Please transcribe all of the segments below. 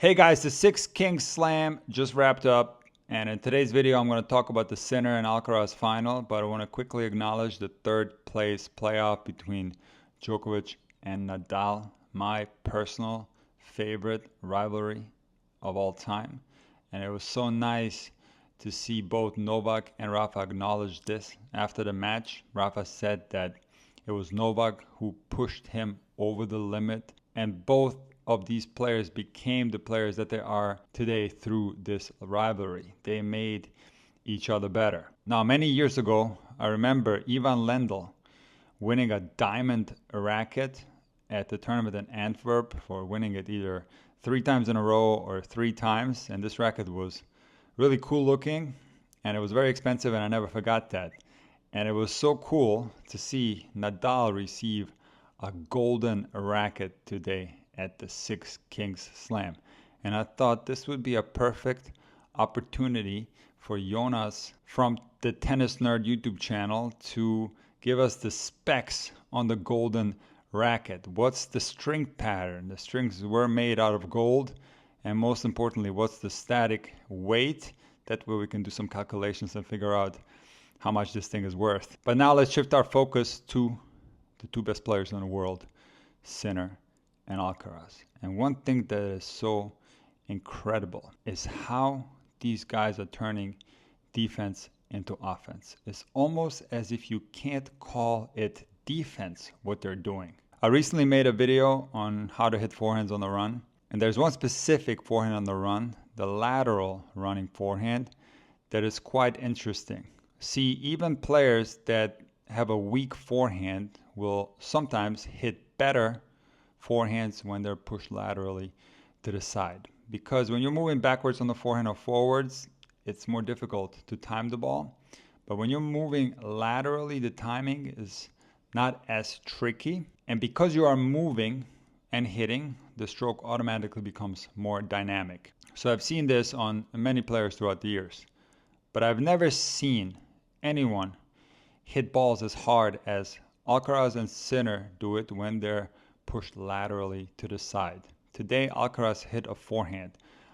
Hey guys, the Six Kings Slam just wrapped up, and in today's video I'm going to talk about the Sinner and Alcaraz final, but I want to quickly acknowledge the third place playoff between Djokovic and Nadal, my personal favorite rivalry of all time. And it was so nice to see both Novak and Rafa acknowledge this after the match. Rafa said that it was Novak who pushed him over the limit, and both of these players became the players that they are today through this rivalry. They made each other better. Now, many years ago, I remember Ivan Lendl winning a diamond racket at the tournament in Antwerp for winning it either 3 times in a row or 3 times. And this racket was really cool looking and it was very expensive, and I never forgot that. And it was so cool to see Nadal receive a golden racket today at the Six Kings Slam. And I thought this would be a perfect opportunity for Jonas from the Tennis Nerd YouTube channel to give us the specs on the golden racket. What's the string pattern? The strings were made out of gold. And most importantly, what's the static weight? That way we can do some calculations and figure out how much this thing is worth. But now let's shift our focus to the two best players in the world, Sinner and Alcaraz. And one thing that is so incredible is how these guys are turning defense into offense. It's almost as if you can't call it defense what they're doing. I recently made a video on how to hit forehands on the run, and there's one specific forehand on the run, the lateral running forehand, that is quite interesting. See, even players that have a weak forehand will sometimes hit better forehands when they're pushed laterally to the side. Because when you're moving backwards on the forehand or forwards, it's more difficult to time the ball. But when you're moving laterally, the timing is not as tricky. And because you are moving and hitting, the stroke automatically becomes more dynamic. So I've seen this on many players throughout the years. But I've never seen anyone hit balls as hard as Alcaraz and Sinner do it when they're pushed laterally to the side. Today, Alcaraz hit a forehand,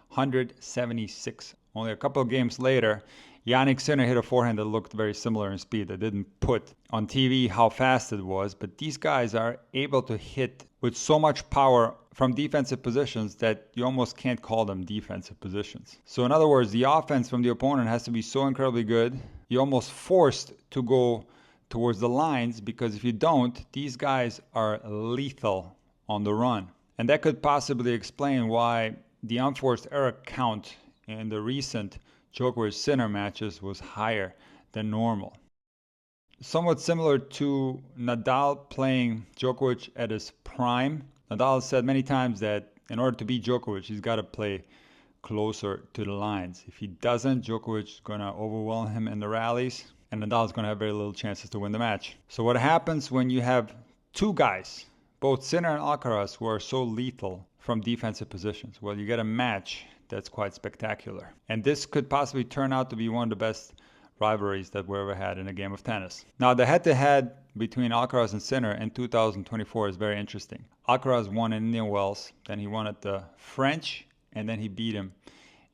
176. Only a couple of games later, Jannik Sinner hit a forehand that looked very similar in speed. They didn't put on TV how fast it was, but these guys are able to hit with so much power from defensive positions that you almost can't call them defensive positions. So in other words, the offense from the opponent has to be so incredibly good, you're almost forced to go towards the lines, because if you don't, these guys are lethal on the run. And that could possibly explain why the unforced error count in the recent Djokovic-Sinner matches was higher than normal. Somewhat similar to Nadal playing Djokovic at his prime. Nadal said many times that in order to beat Djokovic, he's got to play closer to the lines. If he doesn't, Djokovic is going to overwhelm him in the rallies, and Nadal's going to have very little chances to win the match. So what happens when you have two guys, both Sinner and Alcaraz, who are so lethal from defensive positions? Well, you get a match that's quite spectacular. And this could possibly turn out to be one of the best rivalries that we ever had in a game of tennis. Now, the head-to-head between Alcaraz and Sinner in 2024 is very interesting. Alcaraz won in Indian Wells, then he won at the French, and then he beat him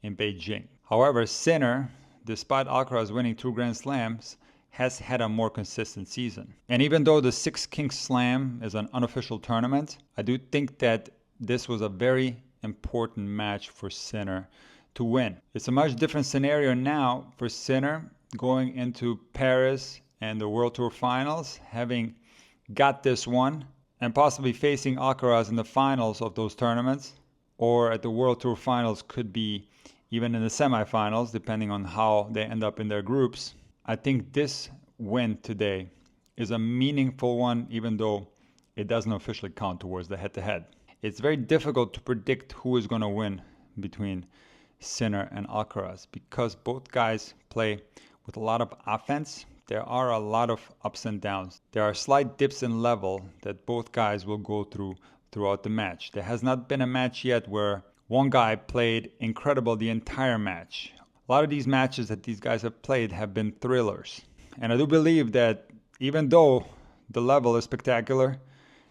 in Beijing. However, Sinner, despite Alcaraz winning 2 Grand Slams, has had a more consistent season. And even though the Six Kings Slam is an unofficial tournament, I do think that this was a very important match for Sinner to win. It's a much different scenario now for Sinner going into Paris and the World Tour Finals, having got this one, and possibly facing Alcaraz in the finals of those tournaments, or at the World Tour Finals, could be even in the semifinals, depending on how they end up in their groups. I think this win today is a meaningful one, even though it doesn't officially count towards the head-to-head. It's very difficult to predict who is going to win between Sinner and Alcaraz, because both guys play with a lot of offense. There are a lot of ups and downs. There are slight dips in level that both guys will go through throughout the match. There has not been a match yet where one guy played incredible the entire match. A lot of these matches that these guys have played have been thrillers. And I do believe that even though the level is spectacular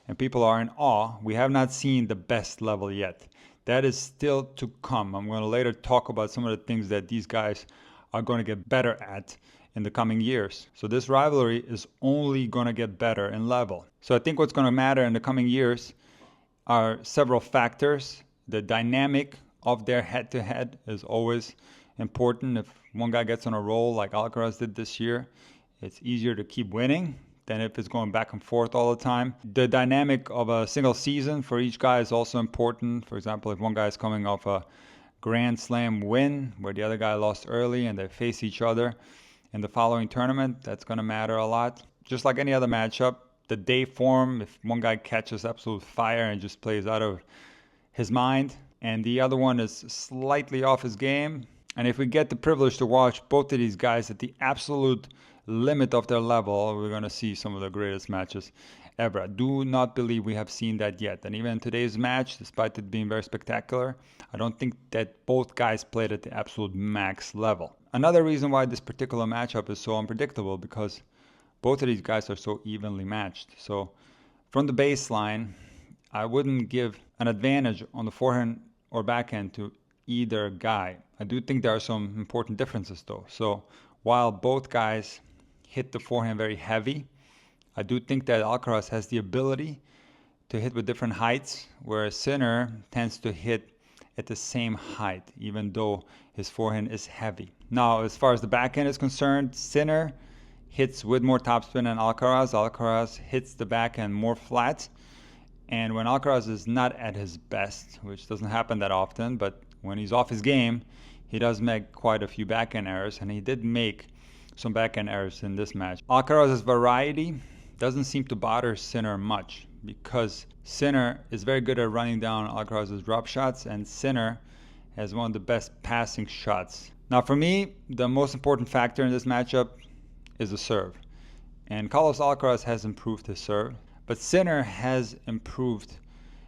and people are in awe, we have not seen the best level yet. That is still to come. I'm going to later talk about some of the things that these guys are going to get better at in the coming years. So this rivalry is only going to get better in level. So I think what's going to matter in the coming years are several factors. The dynamic of their head-to-head is always important. If one guy gets on a roll like Alcaraz did this year, it's easier to keep winning than if it's going back and forth all the time. The dynamic of a single season for each guy is also important. For example, if one guy is coming off a Grand Slam win where the other guy lost early and they face each other in the following tournament, that's going to matter a lot. Just like any other matchup, the day form, if one guy catches absolute fire and just plays out of his mind and the other one is slightly off his game, and if we get the privilege to watch both of these guys at the absolute limit of their level, we're going to see some of the greatest matches ever. I do not believe we have seen that yet. And even in today's match, despite it being very spectacular, I don't think that both guys played at the absolute max level. Another reason why this particular matchup is so unpredictable, because both of these guys are so evenly matched. So from the baseline, I wouldn't give an advantage on the forehand or backhand to either guy. I do think there are some important differences though. So while both guys hit the forehand very heavy, I do think that Alcaraz has the ability to hit with different heights, whereas Sinner tends to hit at the same height, even though his forehand is heavy. Now, as far as the backhand is concerned, Sinner hits with more topspin than Alcaraz. Alcaraz hits the backhand more flat. And when Alcaraz is not at his best, which doesn't happen that often, but when he's off his game, he does make quite a few backhand errors, and he did make some backhand errors in this match. Alcaraz's variety doesn't seem to bother Sinner much because Sinner is very good at running down Alcaraz's drop shots, and Sinner has one of the best passing shots. Now for me, the most important factor in this matchup is the serve. And Carlos Alcaraz has improved his serve, but Sinner has improved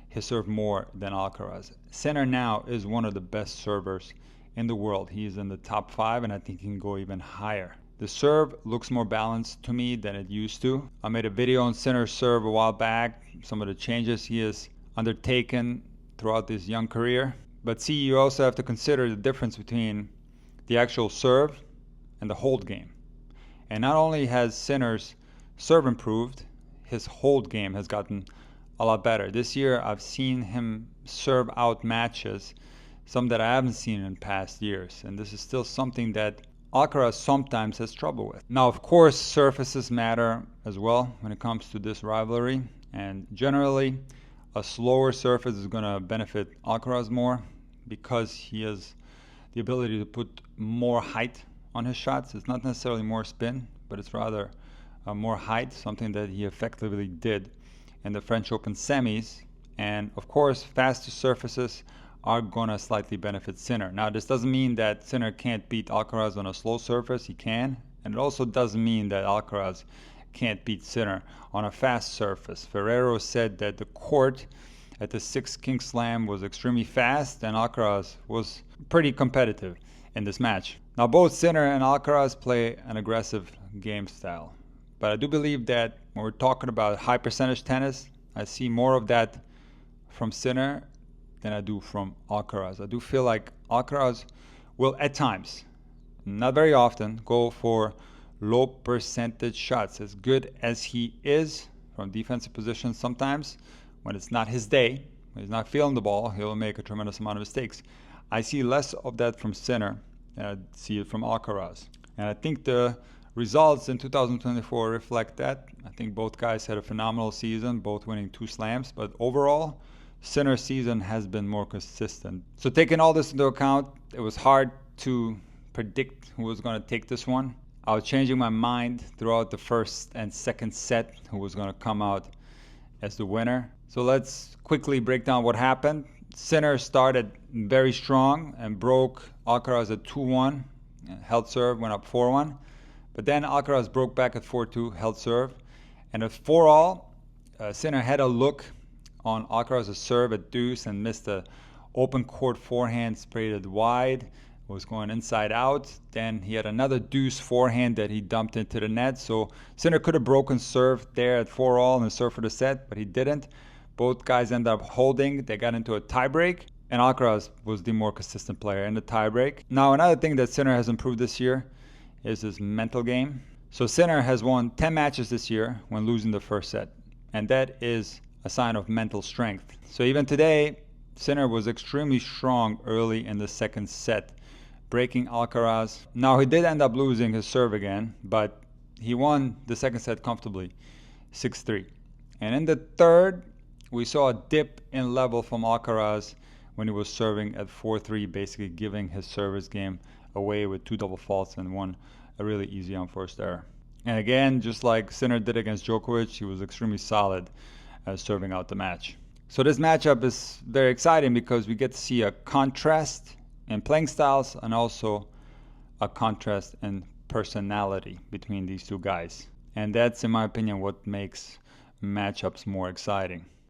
his serve more than Alcaraz. Sinner now is one of the best servers in the world. He's in the top 5, and I think he can go even higher. The serve looks more balanced to me than it used to. I made a video on Sinner's serve a while back, some of the changes he has undertaken throughout his young career. But see, you also have to consider the difference between the actual serve and the hold game. And not only has Sinner's serve improved, his hold game has gotten a lot better. This year I've seen him serve out matches, some that I haven't seen in past years, and this is still something that Alcaraz sometimes has trouble with. Now, of course, surfaces matter as well when it comes to this rivalry, and generally a slower surface is going to benefit Alcaraz more because he has the ability to put more height on his shots. It's not necessarily more spin, but it's rather more height, something that he effectively did in the French Open semis. And of course, faster surfaces are going to slightly benefit Sinner. Now, this doesn't mean that Sinner can't beat Alcaraz on a slow surface. He can. And it also doesn't mean that Alcaraz can't beat Sinner on a fast surface. Ferrero said that the court at the 6th King Slam was extremely fast, and Alcaraz was pretty competitive in this match. Now, both Sinner and Alcaraz play an aggressive game style. But I do believe that when we're talking about high percentage tennis, I see more of that from Sinner than I do from Alcaraz. I do feel like Alcaraz will at times, not very often, go for low percentage shots. As good as he is from defensive positions, sometimes when it's not his day, when he's not feeling the ball, he'll make a tremendous amount of mistakes. I see less of that from Sinner than I see it from Alcaraz. And I think the results in 2024 reflect that. I think both guys had a phenomenal season, both winning 2 slams, but overall, Sinner's season has been more consistent. So taking all this into account, it was hard to predict who was going to take this one. I was changing my mind throughout the first and second set who was going to come out as the winner. So let's quickly break down what happened. Sinner started very strong and broke Alcaraz at 2-1, held serve, went up 4-1. But then Alcaraz broke back at 4-2, held serve. And at 4-all, Sinner had a look on Alcaraz's serve at deuce and missed a open court forehand, sprayed it wide, was going inside out. Then he had another deuce forehand that he dumped into the net. So Sinner could have broken serve there at 4-all and served for the set, but he didn't. Both guys ended up holding. They got into a tiebreak. and Alcaraz was the more consistent player in the tiebreak. Now, another thing that Sinner has improved this year is his mental game. So Sinner has won 10 matches this year when losing the first set, and that is a sign of mental strength. So even today, Sinner was extremely strong early in the second set, breaking Alcaraz. Now, he did end up losing his serve again, but he won the second set comfortably, 6-3. And in the third, we saw a dip in level from Alcaraz when he was serving at 4-3, basically giving his service game away with 2 double faults and one a really easy unforced error. And again, just like Sinner did against Djokovic, he was extremely solid serving out the match. So this matchup is very exciting because we get to see a contrast in playing styles and also a contrast in personality between these two guys. And that's, in my opinion, what makes matchups more exciting.